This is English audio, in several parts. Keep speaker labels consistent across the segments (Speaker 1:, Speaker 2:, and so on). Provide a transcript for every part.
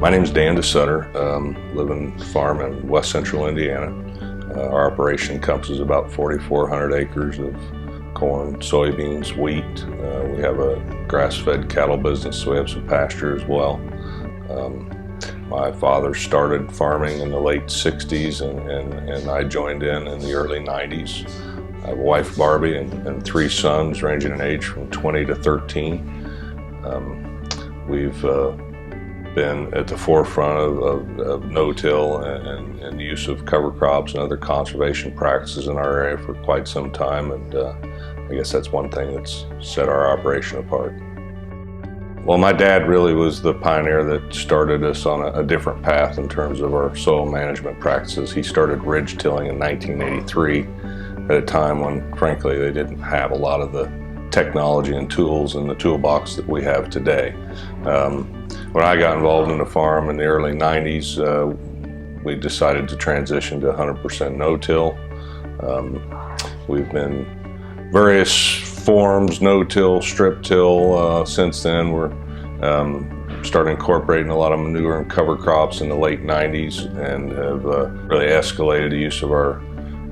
Speaker 1: My name is DeSutter. Live and farm in west central Indiana. Our operation encompasses about 4,400 acres of corn, soybeans, wheat. We have a grass-fed cattle business, so we have some pasture as well. My father started farming in the late 60s and I joined in the early 90s. I have a wife, Barbie, and three sons ranging in age from 20 to 13. We've been at the forefront of no-till and the use of cover crops and other conservation practices in our area for quite some time, and I guess that's one thing that's set our operation apart. Well, my dad really was the pioneer that started us on a different path in terms of our soil management practices. He started ridge tilling in 1983 at a time when, frankly, they didn't have a lot of the technology and tools in the toolbox that we have today. When I got involved in the farm in the early 90s, we decided to transition to 100% no-till. We've been various forms, no-till, strip-till. Since then, we're started incorporating a lot of manure and cover crops in the late 90s and have really escalated the use of our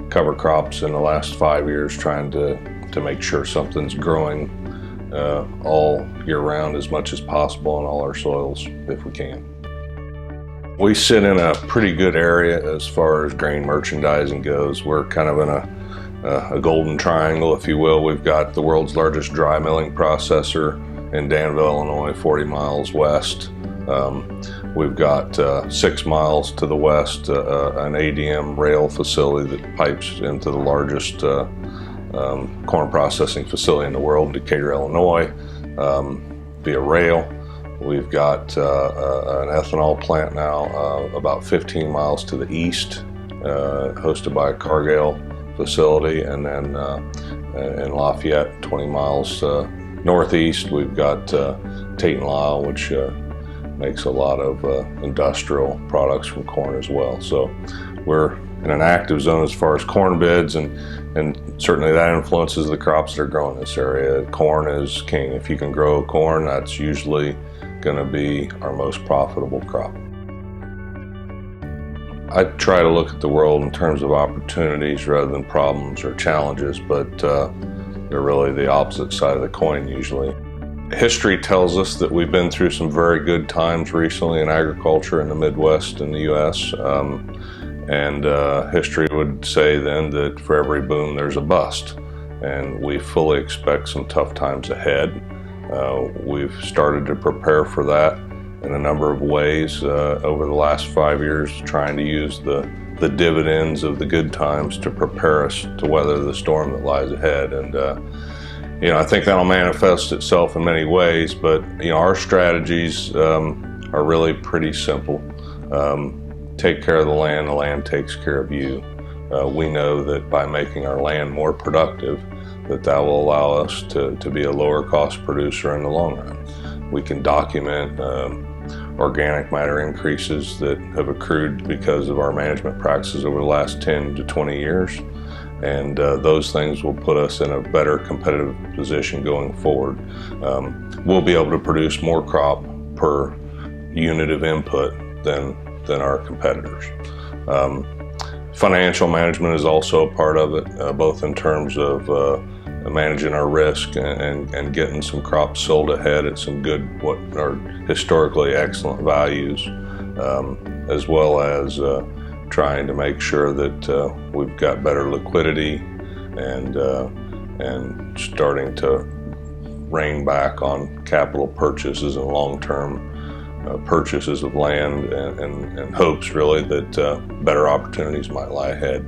Speaker 1: cover crops in the last 5 years, trying to make sure something's growing all year round as much as possible in all our soils if we can. We sit in a pretty good area as far as grain merchandising goes. We're kind of in a golden triangle, if you will. We've got the world's largest dry milling processor in Danville, Illinois, 40 miles west. We've got 6 miles to the west an ADM rail facility that pipes into the largest corn processing facility in the world in Decatur, Illinois, via rail. We've got an ethanol plant now about 15 miles to the east, hosted by a Cargill facility, and then in Lafayette, 20 miles northeast, we've got Tate and Lyle, which makes a lot of industrial products from corn as well. So we're in an active zone as far as corn bids, and certainly that influences the crops that are grown in this area. Corn is king. If you can grow corn, that's usually going to be our most profitable crop. I try to look at the world in terms of opportunities rather than problems or challenges, but they're really the opposite side of the coin usually. History tells us that we've been through some very good times recently in agriculture in the Midwest in the U.S. And history would say then that for every boom there's a bust, and we fully expect some tough times ahead. We've started to prepare for that in a number of ways over the last 5 years, trying to use the dividends of the good times to prepare us to weather the storm that lies ahead. And I think that'll manifest itself in many ways, but our strategies are really pretty simple. Take care of the land takes care of you. We know that by making our land more productive, that will allow us to be a lower cost producer in the long run. We can document organic matter increases that have accrued because of our management practices over the last 10 to 20 years. And those things will put us in a better competitive position going forward. We'll be able to produce more crop per unit of input than our competitors. Financial management is also a part of it, both in terms of managing our risk and getting some crops sold ahead at some good, what are historically excellent values, as well as trying to make sure that we've got better liquidity and starting to rein back on capital purchases and long-term purchases of land and hopes really that better opportunities might lie ahead.